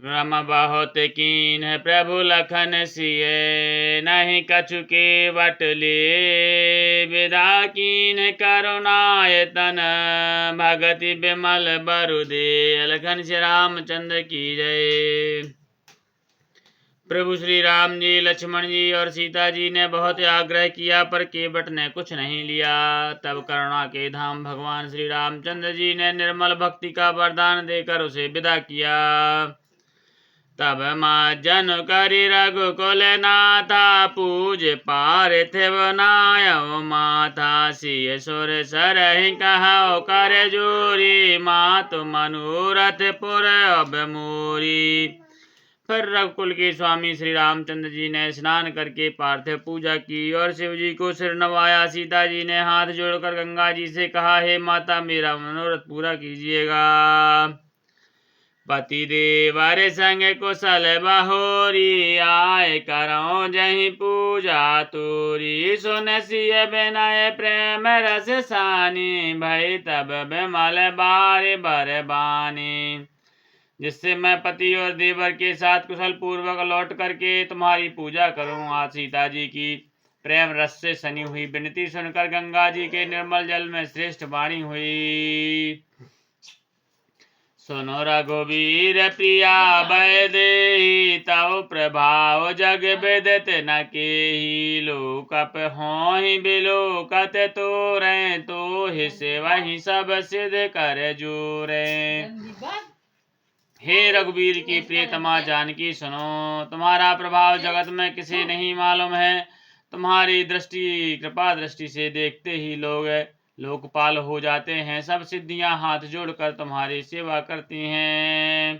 रम बहुत कीन है प्रभु लखन सिए, नहीं कछु के बट लिए। विदा कीन करुणायतन, भगति बिमल बरु दे। लखन श्री रामचंद्र की जय। प्रभु श्री राम जी, लक्ष्मण जी और सीता जी ने बहुत आग्रह किया, पर केवट ने कुछ नहीं लिया। तब करुणा के धाम भगवान श्री रामचंद्र जी ने निर्मल भक्ति का वरदान देकर उसे विदा किया। तब माँ जन करी रघुकुल नाथा, पूज पार्थिव नायो माथा। सिय सुर सरहि कहो कर जोरी, मातु मनोरथ पुर अब मोरी। फिर रघुकुल के स्वामी श्री रामचंद्र जी ने स्नान करके पार्थिव पूजा की और शिव जी को सिर नवाया। सीता जी ने हाथ जोड़कर गंगा जी से कहा, हे माता, मेरा मनोरथ पूरा कीजिएगा। पति देवर संग कुशल बहोरी, आए करो जही पूजा तोरी। सुन सिय विनय प्रेम रस सानी, भई तब बिमल बार बरबानी। जिससे मैं पति और देवर के साथ कुशल पूर्वक लौट करके तुम्हारी पूजा करूं। आज सीता जी की प्रेम रस से सनी हुई विनती सुनकर गंगा जी के निर्मल जल में श्रेष्ठ वाणी हुई। सुनो रघुवीर प्रिया वैदेही, तव प्रभाव जग विदित न केही। लोकप होहि बिलोकत तोरै, तो ही सेवहि सब सिद्ध कर जोरै। हे रघुवीर की प्रियतमा जानकी, सुनो, तुम्हारा प्रभाव जगत में किसी नहीं मालूम है। तुम्हारी दृष्टि कृपा दृष्टि से देखते ही लोग लोकपाल हो जाते हैं। सब सिद्धियां हाथ जोड़कर तुम्हारी सेवा करती हैं।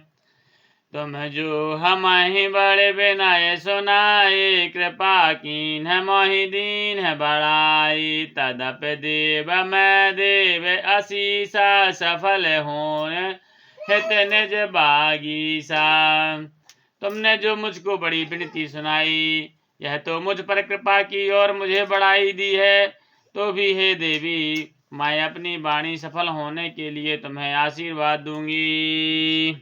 तुम जो हमहि बड़े विनय सुनाए, कृपा कीन है मोहि दीन है बड़ाई। तदप देव मैं देव असीसा, सफल होन हित निज बागीसा। तुमने जो मुझको बड़ी विनती सुनाई, यह तो मुझ पर कृपा की और मुझे बढ़ाई दी है। तो भी हे देवी, मैं अपनी वाणी सफल होने के लिए तुम्हें आशीर्वाद दूंगी।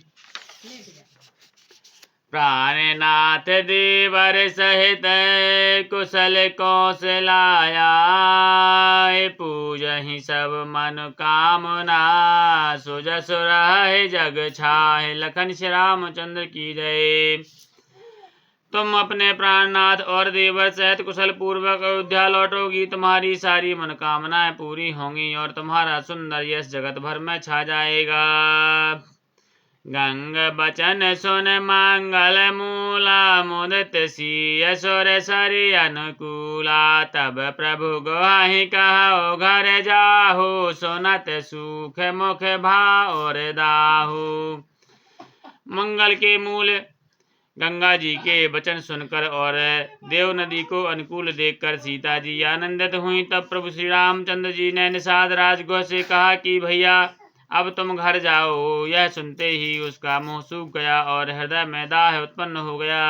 प्राणनाथ देवर सहित कुशल कौशलाया, पूजहि सब मन कामना। सुजस रहे जग छाहे। लखन श्री रामचंद्र की जय। तुम अपने प्राणनाथ और देवर सहित कुशल पूर्वक अयोध्या लौटोगी। तुम्हारी सारी मनोकामनाएं पूरी होंगी और तुम्हारा सुंदर यश जगत भर में छा जाएगा। गंग बचन सुन मंगल मूला, मुदित सिय सुर सरि अनुकूला। तब प्रभु गोहि कहो घर जाहु, सुनत सुख मुख भाओर दाहु। मंगल के मूल गंगा जी के वचन सुनकर और देव नदी को अनुकूल देखकर सीता जी आनंदित हुई। तब प्रभु श्री रामचंद्र जी ने निषाद राजगुह से कहा कि भैया, अब तुम घर जाओ। यह सुनते ही उसका मुंह सूख गया और हृदय में दाह उत्पन्न हो गया।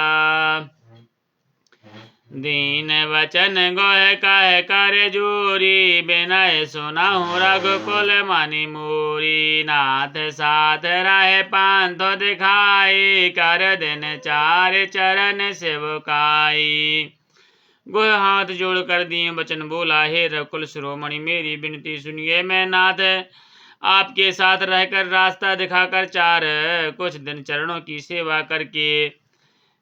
दीन वचन गोह कह कर जोरी, विनय सुनहु रघुकुल मनि मोरी। नाथ साथ रहे पांथो दिखाई, कर दिन चार चरण सेवकाई। गोह हाथ जोड़कर दीन वचन बोला, हे रघुकुल शिरोमणि, मेरी विनती सुनिए। मैं नाथ आपके साथ रहकर रास्ता दिखाकर चार कुछ दिन चरणों की सेवा करके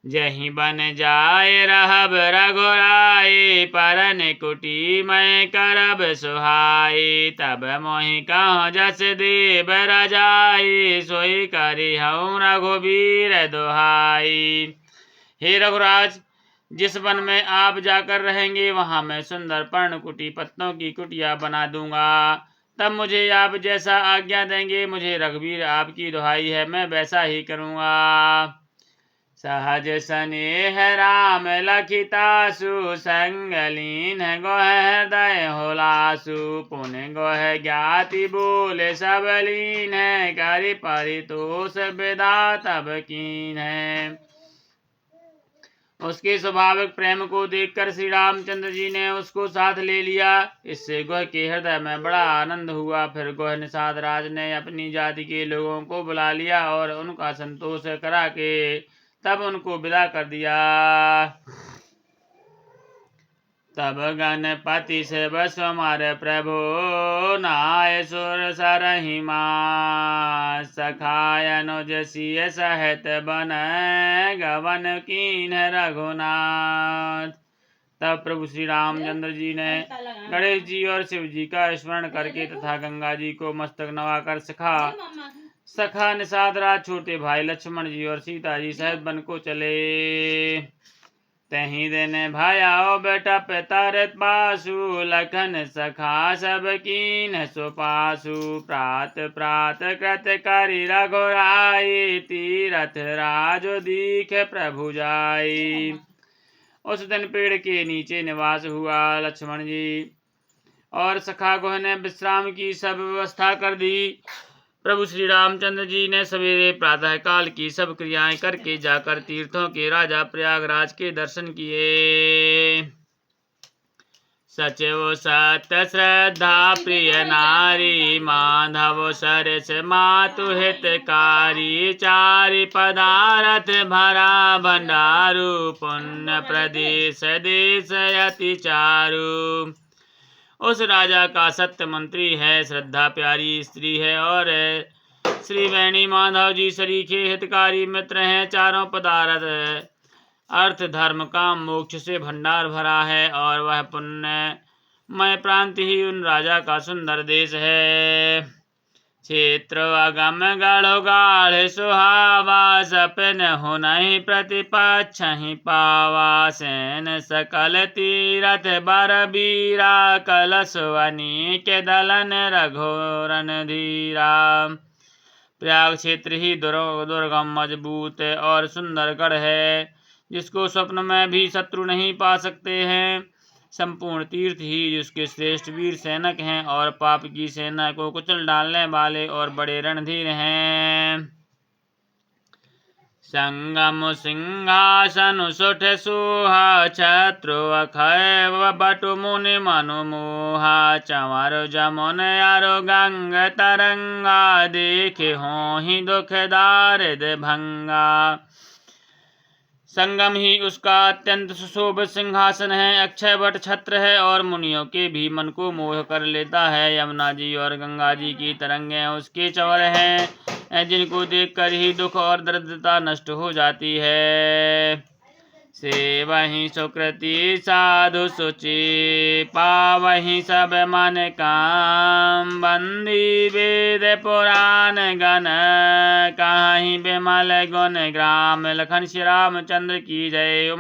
जहीं बन जाए रहब रघुराई। परन कुटी मैं करब सुहाई, तब मोहि कहो जस देव रजाई। सोई करी हूँ रघुवीर दुहाई। हे रघुराज, जिस वन में आप जाकर रहेंगे वहां मैं सुंदर पर्णकुटी पत्तों की कुटिया बना दूंगा। तब मुझे आप जैसा आज्ञा देंगे। मुझे रघुवीर आपकी दुहाई है, मैं वैसा ही करूंगा। सहज स्नेह राम लखितासु, संग लीन गोह हृदय होलासु। पुण्य गोह ज्ञाति बोले सब लीन, करि परितोष विदा तब कीन है। उसके स्वाभाविक प्रेम को देखकर श्री रामचंद्र जी ने उसको साथ ले लिया। इससे गुह के हृदय में बड़ा आनंद हुआ। फिर गुह निषाद राज ने अपनी जाति के लोगों को बुला लिया और उनका संतोष करा के तब उनको विदा कर दिया। तब गणपति से बस मारे प्रभु नाय सुर सरहिमा सखाय अनुज सिय सहित बन गवन कीन रघुनाथ। तब प्रभु श्री रामचंद्र जी ने गणेश जी और शिव जी का स्मरण करके तथा गंगा जी को मस्तक नवाकर सखा निषाद राज छोटे भाई लक्ष्मण जी और सीता जी सहित वन को चले। तहीं देने भाई आओ बेटा पितारत पासु लखन सखा सब कीन सुपासु प्रात प्रात कृत करी रघुराई तीरथ राजो दीख प्रभु जाई। उस दिन पेड़ के नीचे निवास हुआ। लक्ष्मण जी और सखा गुह ने विश्राम की सब व्यवस्था कर दी। प्रभु श्री रामचंद्र जी ने सवेरे प्रातः काल की सब क्रियाएं करके जाकर तीर्थों के राजा प्रयागराज के दर्शन किए। सचिव सत्य श्रद्धा प्रिय नारी माधव सरस मातु हितकारी चारि पदारथ भरा भंडारू पुण्य प्रदेश देश यति चारु। उस राजा का सत्य मंत्री है, श्रद्धा प्यारी स्त्री है और श्री वेणी माधव जी सरीखे हितकारी मित्र हैं। चारों पदार्थ अर्थ धर्म काम मोक्ष से भंडार भरा है और वह पुण्यमय प्रांत ही उन राजा का सुंदर देश है। क्षेत्र अगम गाढ़ो गाढ़ सुहावा सपन हो नहीं प्रतिपक्ष ही पावा सेन सकल तीरथ बर बीरा कलशवनी के दलन रघोरन धीरा। प्रयाग क्षेत्र ही दुर्गम मजबूत और सुंदर गढ़ है जिसको स्वप्न में भी शत्रु नहीं पा सकते हैं। संपूर्ण तीर्थ ही जिसके श्रेष्ठ वीर सैनक हैं और पाप की सेना को कुचल डालने वाले और बड़े रणधीर हैं। संगम सिंहासन सुठ सुहा छत्रु अखय बटु मुनि मनु मोहा चंवर जमुन अरु गंग तरंगा देखे हो ही दुख दारिद भंगा। संगम ही उसका अत्यंत सुशोभित सिंहासन है, अक्षय वट छत्र है और मुनियों के भी मन को मोह कर लेता है। यमुना जी और गंगा जी की तरंगें उसके चंवर हैं जिनको देखकर ही दुख और दरिद्रता नष्ट हो जाती है। से वही सुकृति साधु सुचि पावही सब मन काम बंदी वेद पुराण गण कहीं बिमल गुण ग्राम। लखन श्री रामचंद्र की जय।